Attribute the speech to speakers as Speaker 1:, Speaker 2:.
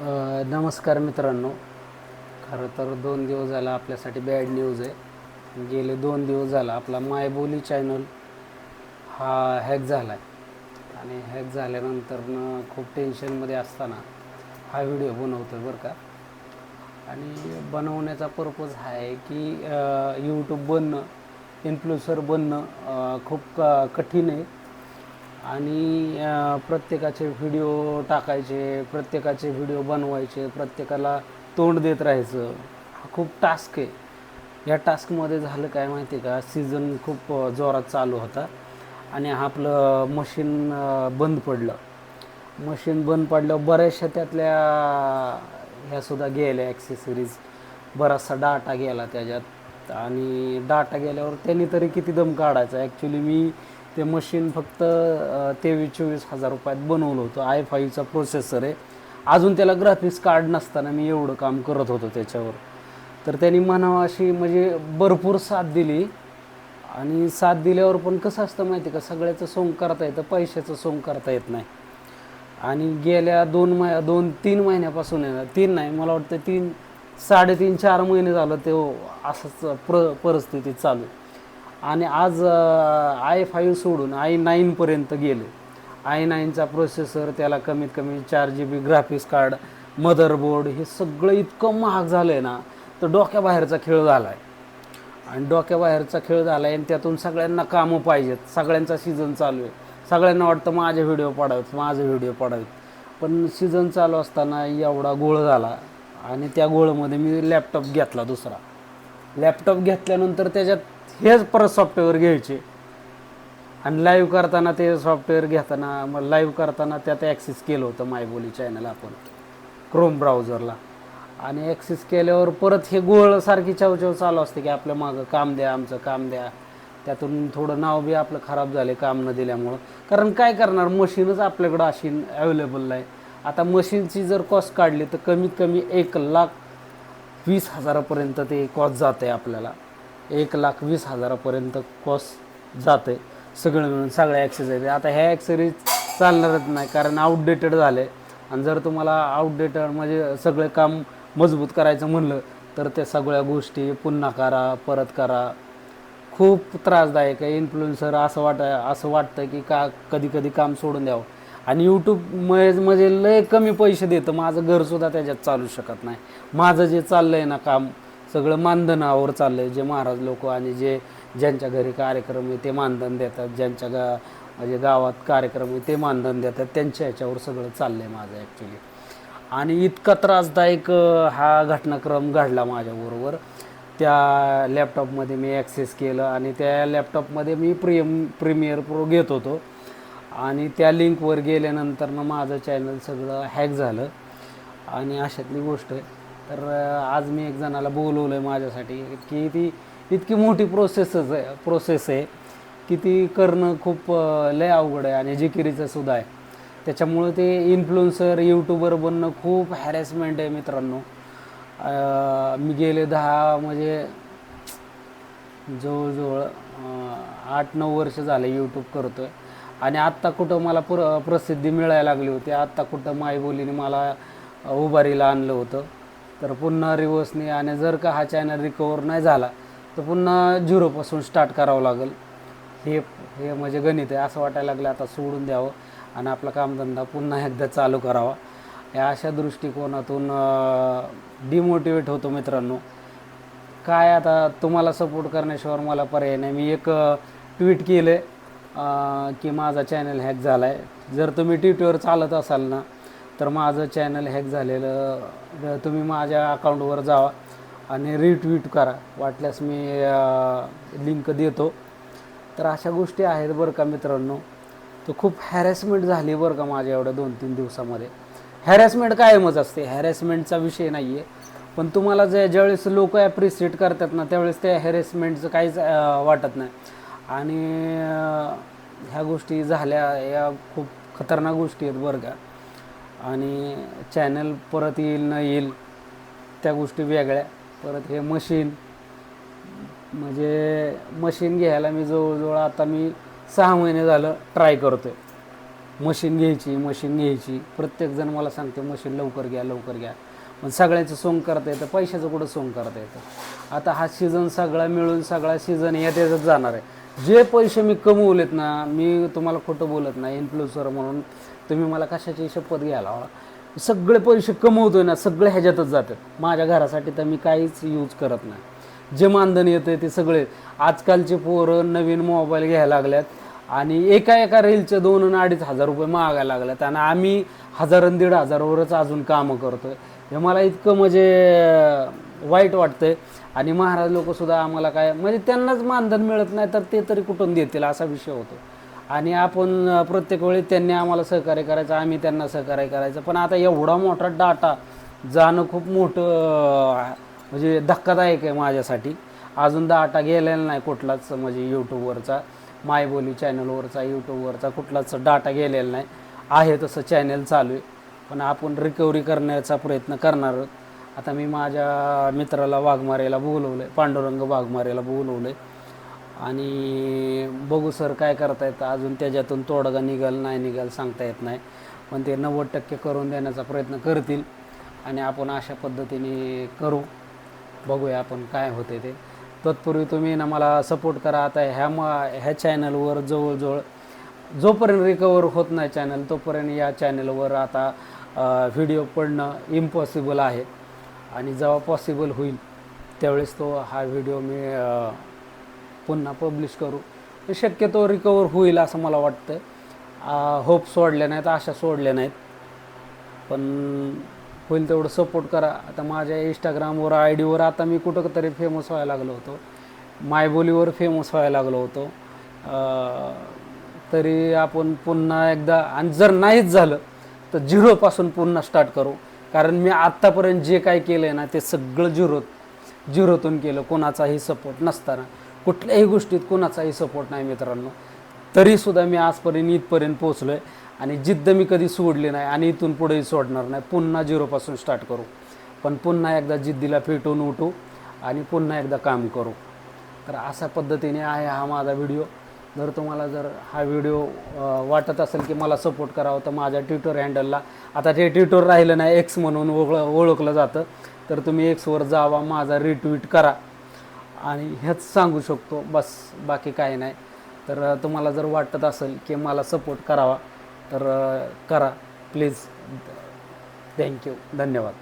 Speaker 1: नमस्कार मित्रांनो. खरं तर 2 दिवस झाला आपल्यासाठी बॅड न्यूज आहे. गेले 2 दिवस झाला आपला मायबोली चॅनल हा हॅक झाला आहे आणि हॅक झाल्यानंतर खूप टेन्शनमध्ये असताना हा व्हिडिओ बनवतो आहे बरं का. आणि बनवण्याचा पर्पज हा आहे की यूट्यूब बनणं, इन्फ्लुएन्सर बनणं खूप कठीण आहे. आणि प्रत्येकाचे व्हिडिओ टाकायचे, प्रत्येकाचे व्हिडिओ बनवायचे, प्रत्येकाला तोंड देत राहायचं, हा खूप टास्क आहे. या टास्कमध्ये झालं काय माहिती आहे का, सीझन खूप जोरात चालू होता आणि आपलं मशीन बंद पडलं. मशीन बंद पडल्यावर बऱ्याचशा त्यातल्या ह्यासुद्धा गेल्या ॲक्सेसरीज, बराचसा डाटा गेला त्याच्यात. आणि डाटा गेल्यावर त्यांनी तरी किती दम काढायचा. ॲक्च्युली मी ते मशीन फक्त 23-24 हजार रुपयात बनवलं होतं. i5चा प्रोसेसर आहे. अजून त्याला ग्राफिक्स कार्ड नसताना मी एवढं काम करत होतो त्याच्यावर. तर त्यांनी म्हणावं अशी म्हणजे भरपूर साथ दिली. आणि साथ दिल्यावर पण कसं असतं माहिती आहे का, सगळ्याचं सोंग करता येतं, पैशाचं सोंग करता येत नाही. आणि गेल्या 2-3 महिन्यापासून आहे ना, 3 नाही मला वाटतं 3-3.5-4 महिने झालं ते असंच परिस्थिती चालू आहे. आणि आज i5 सोडून i9पर्यंत गेले. i9चा प्रोसेसर, त्याला कमीत कमी 4 GB ग्राफिक्स कार्ड, मदरबोर्ड, हे सगळं इतकं महाग झालं आहे ना, तर डोक्याबाहेरचा खेळ झाला आहे. आणि डोक्याबाहेरचा खेळ झाला आहे आणि त्यातून सगळ्यांना कामं पाहिजेत. सगळ्यांचा सीझन चालू आहे. सगळ्यांना वाटतं माझे व्हिडिओ पडावेत, माझे व्हिडिओ पडावेत. पण सीझन चालू असताना एवढा घोळ झाला. आणि त्या घोळामध्ये मी लॅपटॉप घेतला दुसरा. लॅपटॉप घेतल्यानंतर त्याच्यात हेच परत सॉफ्टवेअर घ्यायचे. आणि लाईव्ह करताना ते सॉफ्टवेअर घेताना, मग लाईव्ह करताना त्यात ॲक्सेस केलं होतं मायबोली चॅनल आपण क्रोम ब्राउझरला. आणि ॲक्सेस केल्यावर परत हे गोळ सारखी चवचव चालू असते की आपल्या मागं काम द्या, आमचं काम द्या. त्यातून थोडं नाव बी आपलं खराब झाले काम न दिल्यामुळं. कारण काय करणार, मशीनच आपल्याकडं अशी अवेलेबल नाही. आता मशीनची जर कॉस्ट काढली तर कमीत कमी 1,20,000पर्यंत ते कॉस्ट जाते आपल्याला. 1,20,000पर्यंत कॉस्ट जाते सगळं मिळून, सगळ्या ॲक्सेसरीज. आता ह्या ॲक्सेसरीज चालणारच नाही कारण आउटडेटेड झाले. आणि जर तुम्हाला आउटडेटेड म्हणजे सगळे काम मजबूत करायचं म्हणलं तर त्या सगळ्या गोष्टी पुन्हा करा, परत करा. खूप त्रासदायक आहे. इन्फ्लुएन्सर असं वाटतं की का कधी कधी काम सोडून द्यावं. आणि यूट्यूब म्हणजे लय कमी पैसे देतं. माझं घरसुद्धा त्याच्यात चालू शकत नाही. माझं जे चाललं आहे ना काम, सगळं मानधनावर चाललं आहे. जे महाराज लोक आणि ज्यांच्या घरी कार्यक्रम आहे ते मानधन देतात, ज्यांच्या म्हणजे गावात कार्यक्रम आहे ते मानधन देतात, त्यांच्या ह्याच्यावर सगळं चाललं आहे माझं ॲक्च्युली. आणि इतका त्रासदायक हा घटनाक्रम घडला माझ्याबरोबर. त्या लॅपटॉपमध्ये मी ॲक्सेस केलं आणि त्या लॅपटॉपमध्ये मी प्रीमियर प्रो घेत होतो. आणि त्या लिंकवर गेल्यानंतर माझं चॅनल सगळं हॅक झालं. आणि अशातली गोष्ट आहे. तर आज मी एक जणाला बोलवलं आहे माझ्यासाठी की ती इतकी मोठी प्रोसेस आहे की ती करणं खूप लय अवघड आहे आणि जिकिरीचं सुद्धा आहे. त्याच्यामुळं ते इन्फ्लुएन्सर, यूट्यूबर बनणं खूप हॅरेसमेंट आहे मित्रांनो. मी गेले 10 म्हणजे जवळजवळ 8-9 वर्ष झाले यूट्यूब करतो आहे. आणि आत्ता कुठं मला प्रसिद्धी मिळायला लागली होती. आत्ता कुठं मायबोलीने मला उभारीला आणलं होतं. तर पुन्हा रिवर्सने, आणि जर का हा चॅनल रिकवर नाही झाला तर पुन्हा झिरोपासून स्टार्ट करावं लागेल. हे म्हणजे गणित आहे. असं वाटायला लागलं आता सोडून द्यावं आणि आपला कामधंदा पुन्हा एकदा चालू करावा. या अशा दृष्टिकोनातून डिमोटिवेट होतो मित्रांनो. काय आता तुम्हाला सपोर्ट करण्याशिवाय मला पर्याय नाही. मी एक ट्विट केलं आहे की माझा चॅनल हॅक झाला आहे. जर तुम्ही ट्विटरवर चालत असाल ना तर माझं चॅनल हॅक झालेलं तुम्ही माझ्या अकाउंटवर जावा आणि रिट्वीट करा. वाटल्यास मी लिंक देतो. तर अशा गोष्टी आहेत बरं का मित्रांनो. तर खूप हॅरेसमेंट झाली बरं का माझ्या एवढ्या 2-3 दिवसामध्ये. हॅरेसमेंट कायमच असते, हॅरेसमेंटचा विषय नाही आहे. पण तुम्हाला ज्यावेळेस लोक ॲप्रिशिएट करतात ना त्यावेळेस त्या हॅरेसमेंटचं काहीच वाटत नाही. आणि ह्या गोष्टी झाल्या, या खूप खतरनाक गोष्टी आहेत बरं का. आणि चॅनल परत येईल न येईल त्या गोष्टी वेगळ्या. परत हे मशीन घ्यायला मी जवळजवळ आता मी 6 महिने झालं ट्राय करतो आहे. मशीन घ्यायची. प्रत्येकजण मला सांगते मशीन लवकर घ्या. पण सगळ्याचं सोंग करता येतं, पैशाचं कुठं सोंग करता येतं. आता हा सीझन सगळा मिळून सगळा सीझन याच्यातच जाणार आहे. जे पैसे मी कमवलेत ना, मी तुम्हाला खोटं बोलत नाही, इन्फ्लुएन्सर म्हणून तुम्ही मला कशाची शपथ घ्यायला हवा, सगळे पैसे कमवतोय ना, सगळे ह्याच्यातच जातात. माझ्या घरासाठी तर मी काहीच यूज करत नाही. जे मानधन येतं ते सगळे, आजकालचे पोरं नवीन मोबाईल घ्यायला लागल्यात आणि एका रीलचे 2 आणि 2,500 रुपये मागायला लागल्यात आणि आम्ही 1,000 आणि 1,500वरच अजून कामं करतोय. हे मला इतकं म्हणजे वाईट वाटतंय. आणि महाराज लोकसुद्धा आम्हाला काय म्हणजे त्यांनाच मानधन मिळत नाही तर ते तरी कुठून देतील असा विषय होतो. आणि आपण प्रत्येक वेळी त्यांनी आम्हाला सहकार्य करायचं, आम्ही त्यांना सहकार्य करायचं. पण आता एवढा मोठा डाटा जाणं खूप मोठं म्हणजे धक्कादायक आहे माझ्यासाठी. अजून डाटा गेलेला नाही कुठलाच, म्हणजे यूट्यूबवरचा, मायबोली चॅनलवरचा, यूट्यूबवरचा कुठलाच डाटा गेलेला नाही. आहे तसं चॅनल चालू आहे, पण आपण रिकव्हरी करण्याचा प्रयत्न करणार आहोत. आता मी माझ्या मित्राला वाघमारेला बोलवलं आहे, पांडुरंग वाघमारेला बोलवलं आहे आणि बघू सर काय करता येतं. अजून त्याच्यातून तोडगा निघाल नाही निघाल सांगता येत नाही, पण ते 90% करून देण्याचा प्रयत्न करतील आणि आपण अशा पद्धतीने करू. बघूया आपण काय होते ते. तत्पूर्वी तुम्ही ना मला सपोर्ट करा. आता ह्या चॅनलवर जवळजवळ जोपर्यंत रिकवर होत नाही चॅनल, तोपर्यंत या चॅनलवर आता व्हिडिओ पडणं इम्पॉसिबल आहे. आणि जेव्हा पॉसिबल होईल त्यावेळेस हा व्हिडिओ मी पुन्हा पब्लिश करू. शक्यतो रिकवर होईल असं मला वाटतं. होप सोडले नाहीत, आशा सोडल्या नाहीत, पण होईल तेवढं सपोर्ट करा. आता माझ्या इंस्टाग्रामवर ID आता मी कुठं तरी फेमस व्हायला लागलो होतो, मायबोलीवर फेमस व्हायला लागलो होतो. तरी आपण पुन्हा एकदा, आणि जर नाहीच झालं तर झिरोपासून पुन्हा स्टार्ट करू. कारण मी आत्तापर्यंत जे काय केलं आहे ना ते सगळं झिरोतून केलं, कोणाचाही सपोर्ट नसताना. कुठल्याही गोष्टीत कोणाचाही सपोर्ट नाही मित्रांनो, तरीसुद्धा मी आजपर्यंत इथपर्यंत पोचलो आहे. आणि जिद्द मी कधी सोडली नाही आणि इथून पुढेही सोडणार नाही. पुन्हा झिरोपासून स्टार्ट करू, पण पुन्हा एकदा जिद्दीला पेटून उठू आणि पुन्हा एकदा काम करू. तर अशा पद्धतीने आहे हा माझा व्हिडिओ. जर तुम्हाला हा व्हिडिओ वाटत असेल की मला सपोर्ट करावं, तर माझ्या ट्विटर हँडलला, आता ते ट्विटर राहिलं नाही, X म्हणून ओळखलं जातं, तर तुम्ही Xवर जावा, माझा रिट्वीट करा आणि हेच सांगू शकतो बस, बाकी काही नाही. तर तुम्हाला जर वाटत असेल की मला सपोर्ट करावा तर करा प्लीज. थँक्यू, धन्यवाद.